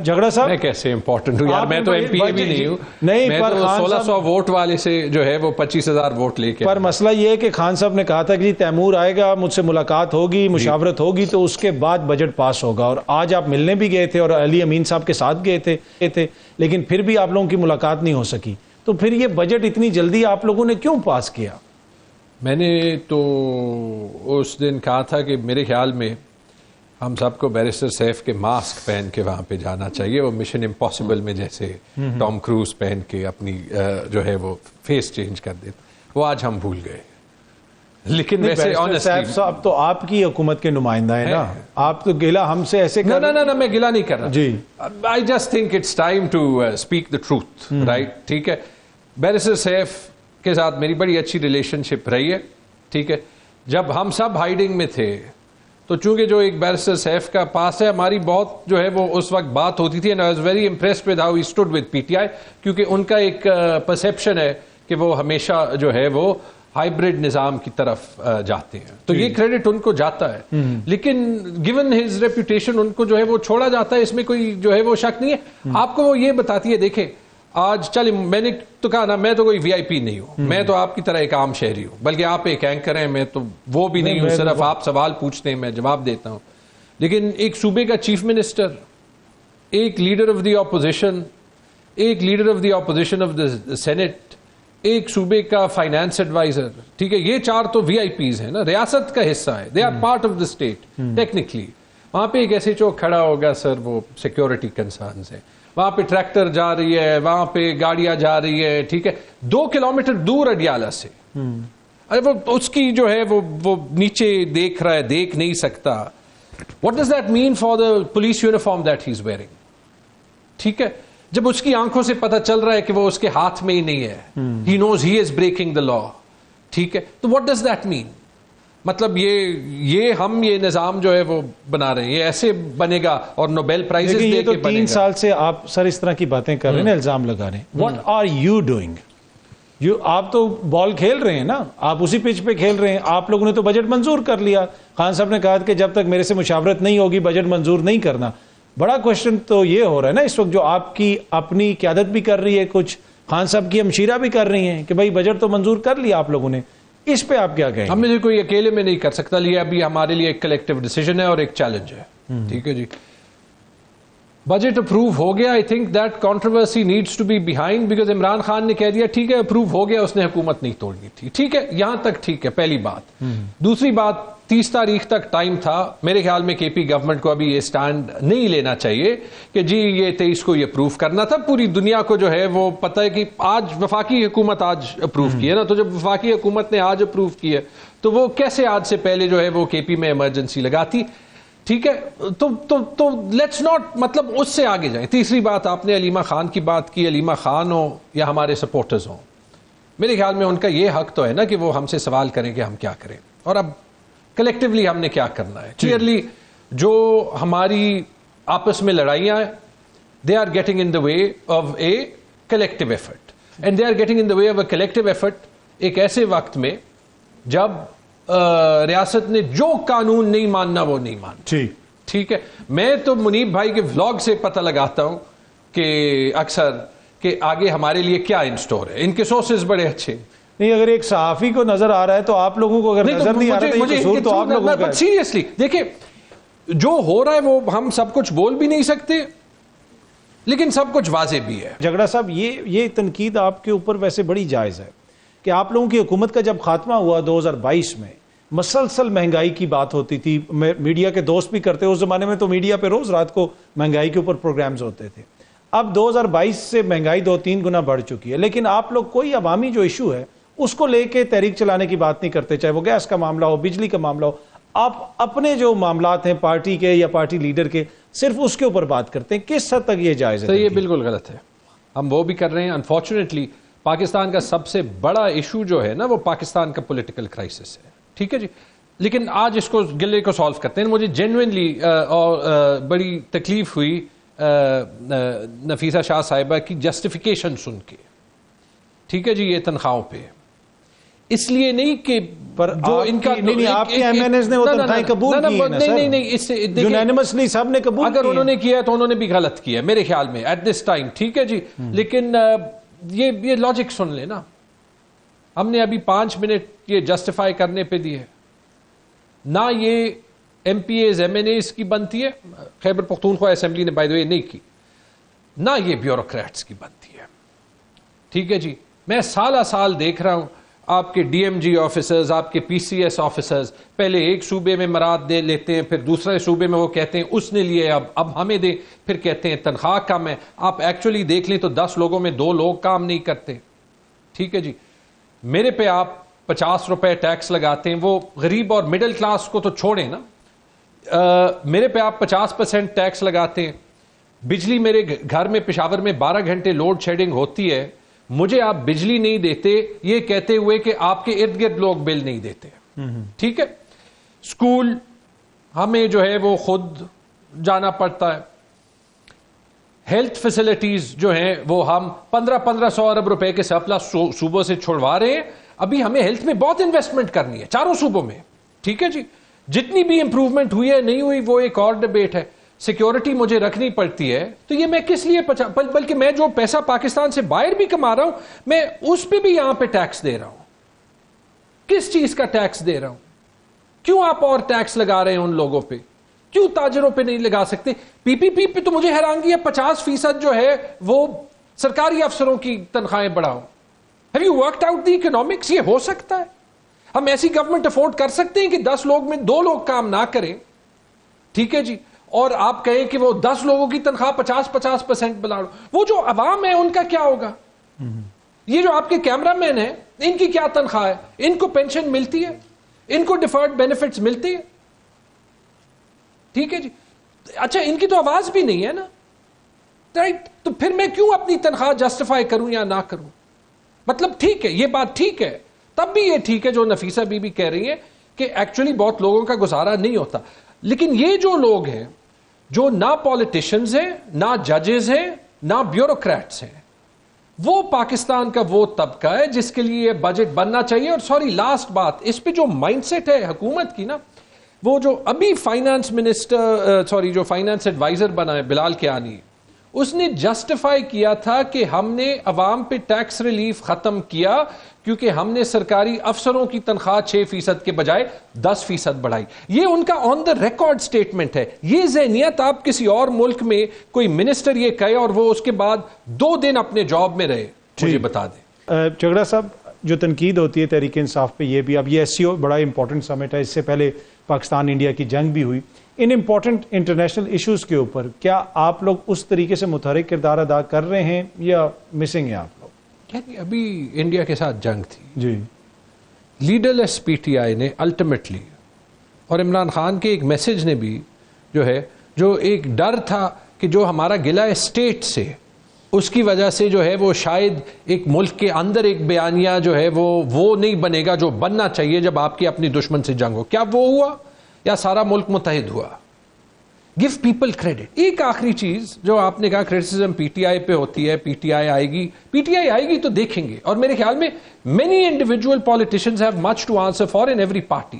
جھگڑا صاحب میں کیسے امپورٹنٹ ہوں یار, میں تو ایم پی بھی نہیں ہوں. نہیں, میں تو 1600 ووٹ والے سے جو ہے وہ 25,000 ووٹ لے کے. پر مسئلہ یہ ہے کہ خان صاحب نے کہا تھا کہ تیمور آئے گا, مجھ سے ملاقات ہوگی, مشاورت ہوگی, تو اس کے بعد بجٹ پاس ہوگا. اور آج آپ ملنے بھی گئے تھے اور علی امین صاحب کے ساتھ گئے تھے, لیکن پھر بھی آپ لوگوں کی ملاقات نہیں ہو سکی. تو پھر یہ بجٹ اتنی جلدی آپ لوگوں نے کیوں پاس کیا؟ میں نے تو اس دن کہا تھا کہ میرے خیال میں ہم سب کو بیرسٹر سیف کے ماسک پہن کے وہاں پہ جانا چاہیے, وہ مشن امپاسبل میں جیسے ٹام کروز پہن کے اپنی جو ہے وہ فیس چینج کر دیتے, وہ آج ہم بھول گئے. لیکن ویسے سیف صاحب تو آپ کی حکومت کے نمائندہ ہیں نا, آپ تو گلا ہم سے ایسے نہ میں گلا نہیں کر رہا جی. I just think it's time to speak the truth, right. ٹھیک ہے, بیرسٹر سیف کے ساتھ میری بڑی اچھی ریلیشن شپ رہی ہے. ٹھیک ہے, جب ہم سب ہائیڈنگ میں تھے تو چونکہ جو ایک بیرسٹر سیف کا پاس ہے, ہماری بہت جو ہے وہ اس وقت بات ہوتی تھی. And I was very impressed with how he stood with P T I, کیونکہ ان کا ایک پرسیپشن ہے کہ وہ ہمیشہ جو ہے وہ ہائیبرڈ نظام کی طرف جاتے ہیں, تو یہ کریڈٹ ان کو جاتا ہے. لیکن گیون ہز ریپوٹیشن ان کو جو ہے وہ چھوڑا جاتا ہے, اس میں کوئی جو ہے وہ شک نہیں ہے. آپ کو وہ یہ بتاتی ہے, دیکھیں آج چلے میں نے تو کہا نا, میں تو کوئی وی آئی پی نہیں ہوں, میں تو آپ کی طرح ایک عام شہری ہوں, بلکہ آپ ایک اینکر ہیں, میں تو وہ بھی نہیں ہوں, صرف آپ سوال پوچھتے ہیں میں جواب دیتا ہوں. لیکن ایک صوبے کا چیف منسٹر, ایک لیڈر آف دی اپوزیشن, ایک leader of the opposition of the Senate, ایک صوبے کا فائنانس ایڈوائزر, ٹھیک ہے, یہ چار تو وی آئی پیز ہیں نا, ریاست کا حصہ ہے, they are part of the state technically. وہاں پہ ایک ایس ایچ او کھڑا ہوگا, سر وہ سیکورٹی کنسرنز ہیں, وہاں پہ ٹریکٹر جا رہی ہے, وہاں پہ گاڑیاں جا رہی ہے, ٹھیک ہے, 2 کلومیٹر دور اڈیالہ سے. ارے وہ اس کی جو ہے وہ نیچے دیکھ رہا ہے, دیکھ نہیں سکتا. What does that mean for the police uniform that he is wearing? ٹھیک ہے, جب اس کی آنکھوں سے پتہ چل رہا ہے کہ وہ اس کے ہاتھ میں ہی نہیں ہے, ہی نوز ہی از بریکنگ دا لا. ٹھیک ہے, تو واٹ ڈز دیٹ مین؟ مطلب یہ ہم یہ نظام جو ہے وہ بنا رہے ہیں, یہ ایسے بنے گا اور نوبیل پرائز دے کے بنے گا. 3 سال سے آپ سر اس طرح کی باتیں کر رہے ہیں, الزام لگا رہے ہیں. What are you doing? آپ تو بال کھیل رہے ہیں نا, آپ اسی پچ پہ کھیل رہے ہیں. آپ لوگوں نے تو بجٹ منظور کر لیا. خان صاحب نے کہا کہ جب تک میرے سے مشاورت نہیں ہوگی بجٹ منظور نہیں کرنا. بڑا کوشچن تو یہ ہو رہا ہے نا اس وقت, جو آپ کی اپنی قیادت بھی کر رہی ہے, کچھ خان صاحب کی ہمشیرہ بھی کر رہی ہیں کہ بھائی بجٹ تو منظور کر لیا آپ لوگوں نے, اس پہ آپ کیا کہیں؟ ہم نے کوئی اکیلے میں نہیں کر سکتا, یہ ابھی ہمارے لیے ایک کلیکٹیو ڈیسیژن ہے اور ایک چیلنج ہے. ٹھیک ہے جی, بجٹ اپروو ہو گیا. I think that controversy needs to be behind, because Imran Khan نے کہہ دیا ٹھیک ہے اپروو ہو گیا, اس نے حکومت نہیں توڑنی تھی. ٹھیک ہے, یہاں تک ٹھیک ہے, پہلی بات. دوسری بات, 30 تاریخ تک ٹائم تھا. میرے خیال میں کے پی گورنمنٹ کو ابھی یہ سٹینڈ نہیں لینا چاہیے کہ جی یہ 23 کو یہ اپروو کرنا تھا. پوری دنیا کو جو ہے وہ پتہ ہے کہ آج وفاقی حکومت آج اپروو کی ہے نا, تو جب وفاقی حکومت نے آج اپروو کی ہے تو وہ کیسے آج سے پہلے جو ہے وہ کے پی میں ایمرجنسی لگاتی. ٹھیک ہے, تو لیٹس ناٹ مطلب اس سے آگے جائیں. تیسری بات, آپ نے علیمہ خان کی بات کی. علیمہ خان ہو یا ہمارے سپورٹرز ہوں, میرے خیال میں ان کا یہ حق تو ہے نا کہ وہ ہم سے سوال کریں کہ ہم کیا کریں اور اب کلیکٹیولی ہم نے کیا کرنا ہے. کلیئرلی جو ہماری آپس میں لڑائیاں ہیں, they are getting in the way of a collective effort, and they are getting in the way of a collective effort ایک ایسے وقت میں جب ریاست نے جو قانون نہیں ماننا وہ نہیں ماننا. ٹھیک ہے, میں تو منیب بھائی کے ولاگ سے پتہ لگاتا ہوں کہ اکثر کہ آگے ہمارے لیے کیا ان سٹور ہے. ان کے سورسز بڑے اچھے نہیں, اگر ایک صحافی کو نظر آ رہا ہے تو آپ لوگوں کو اگر نظر نہیں آ رہا ہے قصور تو آپ لوگوں کا ہے. سیریسلی دیکھیں, جو ہو رہا ہے وہ ہم سب کچھ بول بھی نہیں سکتے, لیکن سب کچھ واضح بھی ہے. جھگڑا صاحب, یہ تنقید آپ کے اوپر ویسے بڑی جائز ہے کہ آپ لوگوں کی حکومت کا جب خاتمہ ہوا 2022 میں, مسلسل مہنگائی کی بات ہوتی تھی. میڈیا کے دوست بھی کرتے, اس زمانے میں تو میڈیا پہ روز رات کو مہنگائی کے اوپر پروگرامز ہوتے تھے. اب 2022 سے مہنگائی 2-3 گنا بڑھ چکی ہے, لیکن آپ لوگ کوئی عوامی جو ایشو ہے اس کو لے کے تحریک چلانے کی بات نہیں کرتے, چاہے وہ گیس کا معاملہ ہو, بجلی کا معاملہ ہو. آپ اپنے جو معاملات ہیں پارٹی کے یا پارٹی لیڈر کے, صرف اس کے اوپر بات کرتے ہیں. کس حد تک یہ جائز ہے؟ یہ بالکل غلط ہے, ہم وہ بھی کر رہے ہیں. انفارچونیٹلی پاکستان کا سب سے بڑا ایشو جو ہے نا وہ پاکستان کا پولیٹیکل کرائسس ہے. ٹھیک ہے جی, لیکن آج اس کو گلے کو سالو کرتے ہیں. مجھے جینوئنلی بڑی تکلیف ہوئی نفیسہ شاہ صاحبہ کی جسٹیفیکیشن سن کے. ٹھیک ہے جی, یہ تنخواہوں پہ اس لیے نہیں کہ جو ان کا نہیں آپ کے ایم این ایز نے وہ تنخواہیں قبول کی ہیں نا سر. نہیں اس سے یونینیمسلی سب نے قبول کی. اگر انہوں نے کیا تو انہوں نے بھی غلط کیا میرے خیال میں ایٹ دس ٹائم, ٹھیک ہے جی. لیکن یہ لاجک سن لیں نا, ہم نے ابھی 5 منٹ یہ جسٹیفائی کرنے پہ دیے, نہ یہ MPAs MNAs کی بنتی ہے, خیبر پختونخوا اسمبلی نے بائی دی وے نہیں کی, نہ یہ بیوروکریٹس کی بنتی ہے, ٹھیک ہے جی. میں سالہ سال دیکھ رہا ہوں آپ کے ڈی ایم جی آفیسرز, آپ کے پی سی ایس آفیسرز پہلے ایک صوبے میں مراد دے لیتے ہیں, پھر دوسرے صوبے میں وہ کہتے ہیں اس نے لیے اب ہمیں دیں, پھر کہتے ہیں تنخواہ کم ہے. آپ ایکچولی دیکھ لیں تو 10 لوگوں میں 2 لوگ کام نہیں کرتے, ٹھیک ہے جی. میرے پہ آپ 50 روپے ٹیکس لگاتے ہیں, وہ غریب اور مڈل کلاس کو تو چھوڑیں نا, میرے پہ آپ 50% ٹیکس لگاتے ہیں. بجلی میرے گھر میں پشاور میں 12 گھنٹے لوڈ شیڈنگ ہوتی ہے, مجھے آپ بجلی نہیں دیتے یہ کہتے ہوئے کہ آپ کے ارد گرد لوگ بل نہیں دیتے, ٹھیک ہے. اسکول ہمیں جو ہے وہ خود جانا پڑتا ہے. ہیلتھ فیسلٹیز جو ہیں وہ ہم 1500 ارب روپے کے سرپلس صوبوں سے چھوڑوا رہے ہیں. ابھی ہمیں ہیلتھ میں بہت انویسٹمنٹ کرنی ہے چاروں صوبوں میں, ٹھیک ہے جی. جتنی بھی امپروومنٹ ہوئی ہے نہیں ہوئی وہ ایک اور ڈبیٹ ہے. سیکیورٹی مجھے رکھنی پڑتی ہے تو یہ میں کس لیے بلکہ میں جو پیسہ پاکستان سے باہر بھی کما رہا ہوں میں اس پہ بھی یہاں پہ ٹیکس دے رہا ہوں. کس چیز کا ٹیکس دے رہا ہوں؟ کیوں آپ اور ٹیکس لگا رہے ہیں ان لوگوں پہ؟ کیوں تاجروں پہ نہیں لگا سکتے؟ پی پی پی پہ تو مجھے حیرانگی ہے 50% جو ہے وہ سرکاری افسروں کی تنخواہیں بڑھاؤ. Have you worked out the economics? یہ ہو سکتا ہے؟ ہم ایسی گورنمنٹ افورڈ کر سکتے ہیں کہ 10 لوگ میں 2 لوگ کام نہ کریں, ٹھیک ہے جی, اور آپ کہیں کہ وہ 10 لوگوں کی تنخواہ 50% بڑھاؤ. وہ جو عوام ہے ان کا کیا ہوگا؟ یہ جو آپ کے کیمرہ مین ہیں ان کی کیا تنخواہ ہے؟ ان کو پینشن ملتی ہے, ان کو ڈیفرڈ بینیفٹس ملتی ہے, ٹھیک ہے جی. اچھا ان کی تو آواز بھی نہیں ہے نا, رائٹ. تو پھر میں کیوں اپنی تنخواہ جسٹیفائی کروں یا نہ کروں؟ مطلب ٹھیک ہے یہ بات ٹھیک ہے, تب بھی یہ ٹھیک ہے جو نفیسہ بی بی کہہ رہی ہے کہ ایکچولی بہت لوگوں کا گزارا نہیں ہوتا. لیکن یہ جو لوگ ہیں جو نہ پالیٹیشنز ہیں, نہ ججز ہیں, نہ بیوروکریٹس ہیں, وہ پاکستان کا وہ طبقہ ہے جس کے لیے بجٹ بننا چاہیے. اور سوری لاسٹ بات, اس پہ جو مائنڈ سیٹ ہے حکومت کی نا, وہ جو ابھی فائنانس منسٹر جو فائنانس ایڈوائزر بنا ہے بلال کیانی, اس نے جسٹیفائی کیا تھا کہ ہم نے عوام پہ ٹیکس ریلیف ختم کیا کیونکہ ہم نے سرکاری افسروں کی تنخواہ 6% کے بجائے 10% بڑھائی. یہ ان کا آن دا ریکارڈ سٹیٹمنٹ ہے. یہ ذہنیت آپ کسی اور ملک میں کوئی منسٹر یہ کہے اور وہ اس کے بعد 2 دن اپنے جاب میں رہے, مجھے بتا دیں. جگڑا صاحب, جو تنقید ہوتی ہے تحریک انصاف پہ یہ بھی, اب یہ ایس سی او بڑا امپورٹنٹ سمٹ ہے, اس سے پہلے پاکستان انڈیا کی جنگ بھی ہوئی, ان امپورٹنٹ انٹرنیشنل ایشوز کے اوپر کیا آپ لوگ اس طریقے سے متحرک کردار ادا کر رہے ہیں یا مسنگ ہیں آپ لوگ؟ ابھی انڈیا کے ساتھ جنگ تھی جی, leader less P T I نے الٹیمیٹلی, اور عمران خان کے ایک میسج نے بھی جو ہے, جو ایک ڈر تھا کہ جو ہمارا گلہ ہے اسٹیٹ سے, اس کی وجہ سے جو ہے وہ شاید ایک ملک کے اندر ایک بیانیہ جو ہے وہ نہیں بنے گا جو بننا چاہیے جب آپ کی اپنی دشمن سے جنگ ہو. کیا وہ ہوا یا سارا ملک متحد ہوا؟ Give people credit. ایک آخری چیز جو آپ نے کہا کریٹیسزم پی ٹی آئی پہ ہوتی ہے, پی ٹی آئی آئے گی تو دیکھیں گے, اور میرے خیال میں many individual politicians have much to answer for in every party.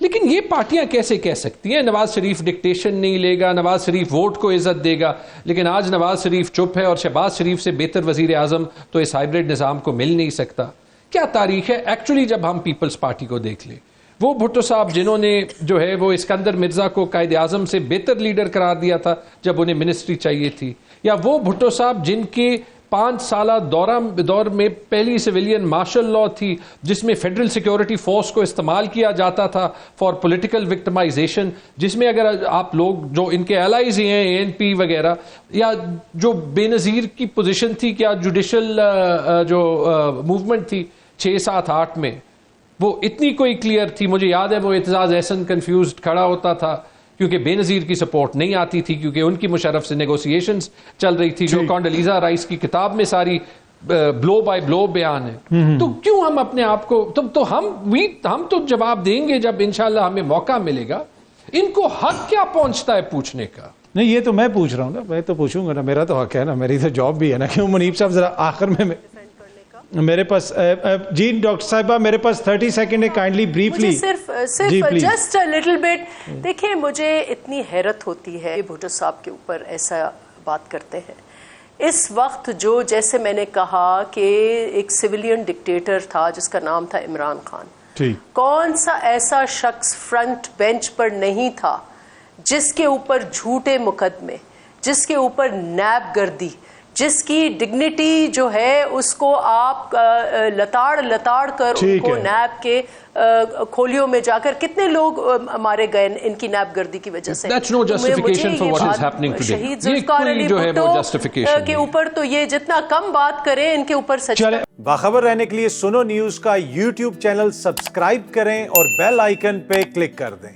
لیکن یہ پارٹیاں کیسے کہہ سکتی ہیں نواز شریف ڈکٹیشن نہیں لے گا, نواز شریف ووٹ کو عزت دے گا, لیکن آج نواز شریف چپ ہے اور شہباز شریف سے بہتر وزیر اعظم تو اس ہائبرڈ نظام کو مل نہیں سکتا. کیا تاریخ ہے ایکچولی جب ہم پیپلز پارٹی کو دیکھ لیں. وہ بھٹو صاحب جنہوں نے جو ہے وہ اسکندر مرزا کو قائد اعظم سے بہتر لیڈر قرار دیا تھا جب انہیں منسٹری چاہیے تھی, یا وہ بھٹو صاحب جن کے 5 سالہ دور میں پہلی سویلین مارشل لاء تھی جس میں فیڈرل سیکیورٹی فورس کو استعمال کیا جاتا تھا فار پولیٹیکل وکٹمائزیشن, جس میں اگر آپ لوگ جو ان کے الائز ہیں اے این پی وغیرہ, یا جو بے نظیر کی پوزیشن تھی کیا جوڈیشل جو موومنٹ تھی 6, 7, 8 میں, وہ اتنی کوئی کلیئر تھی. مجھے یاد ہے وہ اعتزاز احسن کنفیوزڈ کھڑا ہوتا تھا کیونکہ بے نظیر کی سپورٹ نہیں آتی تھی کیونکہ ان کی مشرف سے نیگوسیشنز چل رہی تھی, جو کونڈلیزا رائس کی کتاب میں ساری بلو بائی بلو بیان ہے. تو کیوں ہم اپنے آپ کو تو ہم تو جواب دیں گے جب انشاءاللہ ہمیں موقع ملے گا. ان کو حق کیا پہنچتا ہے پوچھنے کا؟ نہیں یہ تو میں پوچھ رہا ہوں نا, میں تو پوچھوں گا نا, میرا تو حق ہے نا, میری تو جاب بھی ہے نا. کیوں منیب صاحب ذرا آخر میں میرے پاس جی ڈاکٹر صاحبہ میرے پاس 30 سیکنڈ ہے, کائنڈلی بریفلی صرف جسٹ لٹل بٹ. دیکھیں مجھے اتنی حیرت ہوتی ہے بھٹو صاحب کے اوپر ایسا بات کرتے ہیں اس وقت جو, جیسے میں نے کہا کہ ایک سویلین ڈکٹیٹر تھا جس کا نام تھا عمران خان. کون سا ایسا شخص فرنٹ بینچ پر نہیں تھا جس کے اوپر جھوٹے مقدمے, جس کے اوپر نیب گردی, جس کی ڈگنیٹی جو ہے اس کو آپ لتاڑ کر ان کو نیب کے کھولیوں میں جا کر کتنے لوگ مارے گئے ان کی نیب گردی کی وجہ سے. شہید ذوالفقار علی بھٹو کے اوپر تو یہ جتنا کم بات کریں ان کے اوپر سچ. باخبر رہنے کے لیے سنو نیوز کا یوٹیوب چینل سبسکرائب کریں اور بیل آئیکن پہ کلک کر دیں.